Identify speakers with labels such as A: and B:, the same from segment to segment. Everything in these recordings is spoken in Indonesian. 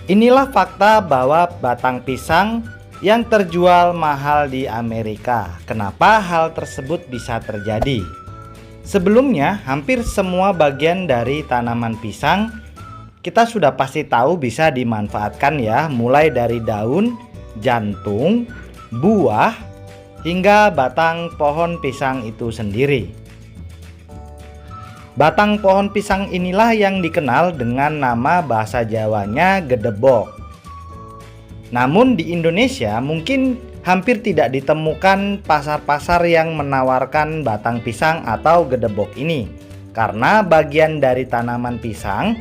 A: Inilah fakta bahwa batang pisang yang terjual mahal di Amerika. Kenapa hal tersebut bisa terjadi? Sebelumnya, hampir semua bagian dari tanaman pisang kita sudah pasti tahu bisa dimanfaatkan ya, mulai dari daun, jantung, buah, hingga batang pohon pisang itu sendiri. Batang pohon pisang inilah yang dikenal dengan nama bahasa Jawanya gedebok. Namun di Indonesia mungkin hampir tidak ditemukan pasar-pasar yang menawarkan batang pisang atau gedebok ini, karena bagian dari tanaman pisang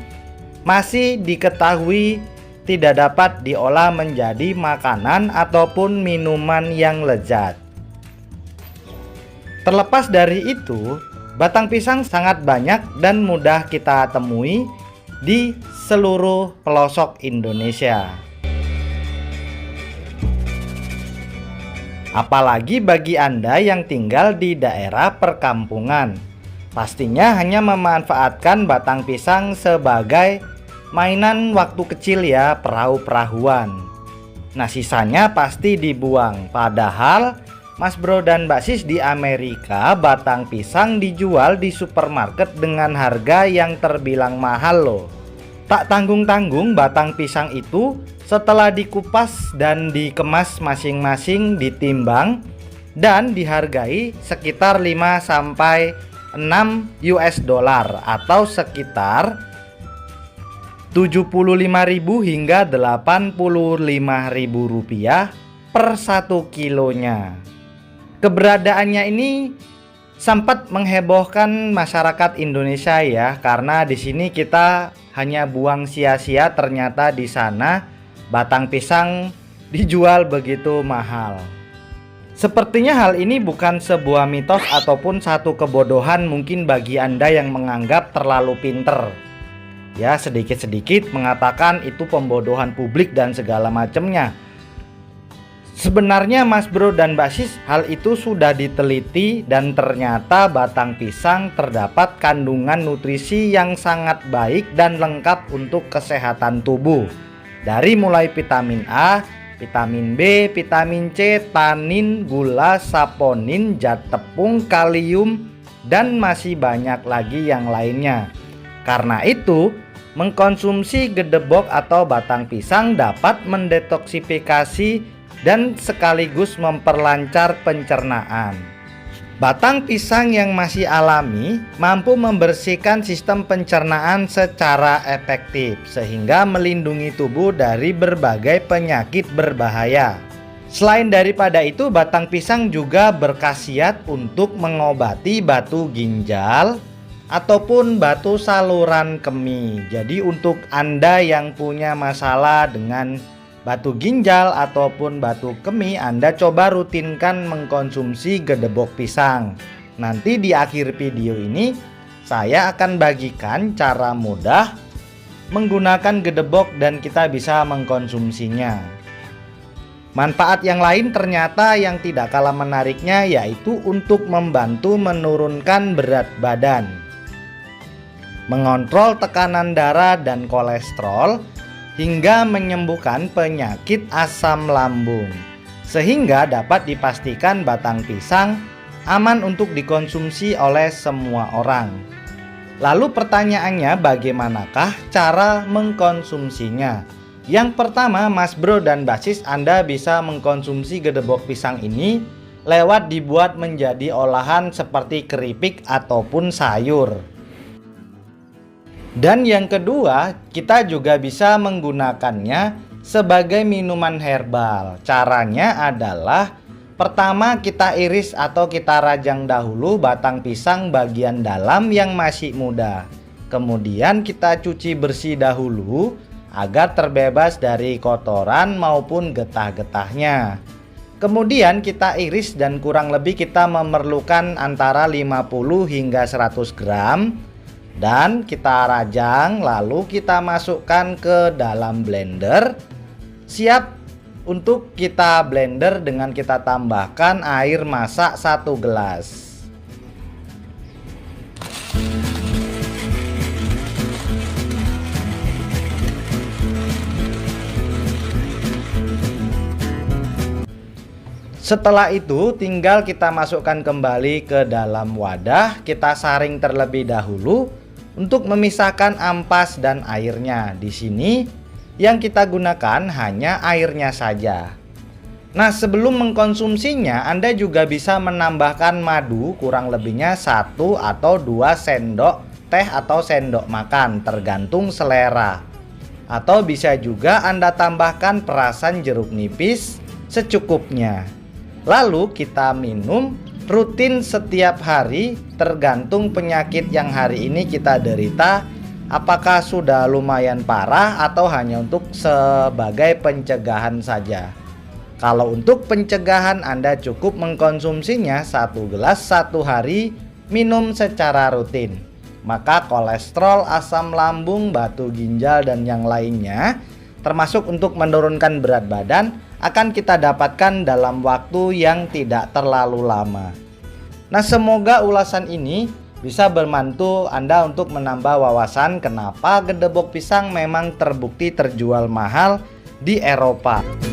A: masih diketahui tidak dapat diolah menjadi makanan ataupun minuman yang lezat. Terlepas dari itu, batang pisang sangat banyak dan mudah kita temui di seluruh pelosok Indonesia. Apalagi bagi Anda yang tinggal di daerah perkampungan, pastinya hanya memanfaatkan batang pisang sebagai mainan waktu kecil ya, perahu-perahuan. Nah, sisanya pasti dibuang. Padahal Mas Bro dan Mbak Sis, di Amerika batang pisang dijual di supermarket dengan harga yang terbilang mahal loh. Tak tanggung-tanggung batang pisang itu setelah dikupas dan dikemas masing-masing ditimbang dan dihargai sekitar 5-6 US dollar atau sekitar 75.000 hingga 85.000 rupiah per 1 kilonya. Keberadaannya ini sempat menghebohkan masyarakat Indonesia ya, karena di sini kita hanya buang sia-sia, ternyata di sana batang pisang dijual begitu mahal. Sepertinya hal ini bukan sebuah mitos ataupun satu kebodohan mungkin bagi Anda yang menganggap terlalu pinter. Ya, sedikit-sedikit mengatakan itu pembodohan publik dan segala macamnya. Sebenarnya Mas Bro dan Mbak Sis, hal itu sudah diteliti dan ternyata batang pisang terdapat kandungan nutrisi yang sangat baik dan lengkap untuk kesehatan tubuh. Dari mulai vitamin A, vitamin B, vitamin C, tanin, gula, saponin, zat tepung, kalium, dan masih banyak lagi yang lainnya. Karena itu, mengkonsumsi gedebok atau batang pisang dapat mendetoksifikasi dan sekaligus memperlancar pencernaan. Batang pisang yang masih alami mampu membersihkan sistem pencernaan secara efektif sehingga melindungi tubuh dari berbagai penyakit berbahaya. Selain daripada itu, batang pisang juga berkhasiat untuk mengobati batu ginjal ataupun batu saluran kemih. Jadi untuk Anda yang punya masalah dengan batu ginjal ataupun batu kemih, Anda coba rutinkan mengkonsumsi gedebok pisang. Nanti di akhir video ini saya akan bagikan cara mudah menggunakan gedebok dan kita bisa mengkonsumsinya. Manfaat yang lain ternyata yang tidak kalah menariknya, yaitu untuk membantu menurunkan berat badan, mengontrol tekanan darah dan kolesterol, hingga menyembuhkan penyakit asam lambung. Sehingga dapat dipastikan batang pisang aman untuk dikonsumsi oleh semua orang. Lalu pertanyaannya, bagaimanakah cara mengkonsumsinya? Yang pertama, Mas Bro dan Mbak Sis, Anda bisa mengkonsumsi gedebok pisang ini lewat dibuat menjadi olahan seperti keripik ataupun sayur. Dan yang kedua, kita juga bisa menggunakannya sebagai minuman herbal. Caranya adalah, pertama kita iris atau kita rajang dahulu batang pisang bagian dalam yang masih muda. Kemudian kita cuci bersih dahulu agar terbebas dari kotoran maupun getah-getahnya. Kemudian kita iris dan kurang lebih kita memerlukan antara 50 hingga 100 gram. Dan kita rajang, lalu kita masukkan ke dalam blender. Siap untuk kita blender dengan kita tambahkan air masak 1 gelas. Setelah itu tinggal kita masukkan kembali ke dalam wadah, kita saring terlebih dahulu untuk memisahkan ampas dan airnya. Di sini yang kita gunakan hanya airnya saja. Nah, sebelum mengkonsumsinya Anda juga bisa menambahkan madu, kurang lebihnya 1 atau 2 sendok teh atau sendok makan, tergantung selera. Atau bisa juga Anda tambahkan perasan jeruk nipis secukupnya. Lalu kita minum rutin setiap hari, tergantung penyakit yang hari ini kita derita, apakah sudah lumayan parah atau hanya untuk sebagai pencegahan saja. Kalau untuk pencegahan Anda cukup mengkonsumsinya 1 gelas 1 hari, minum secara rutin. Maka kolesterol, asam lambung, batu ginjal dan yang lainnya, termasuk untuk menurunkan berat badan, akan kita dapatkan dalam waktu yang tidak terlalu lama. Nah, semoga ulasan ini bisa membantu Anda untuk menambah wawasan kenapa gedebok pisang memang terbukti terjual mahal di Eropa.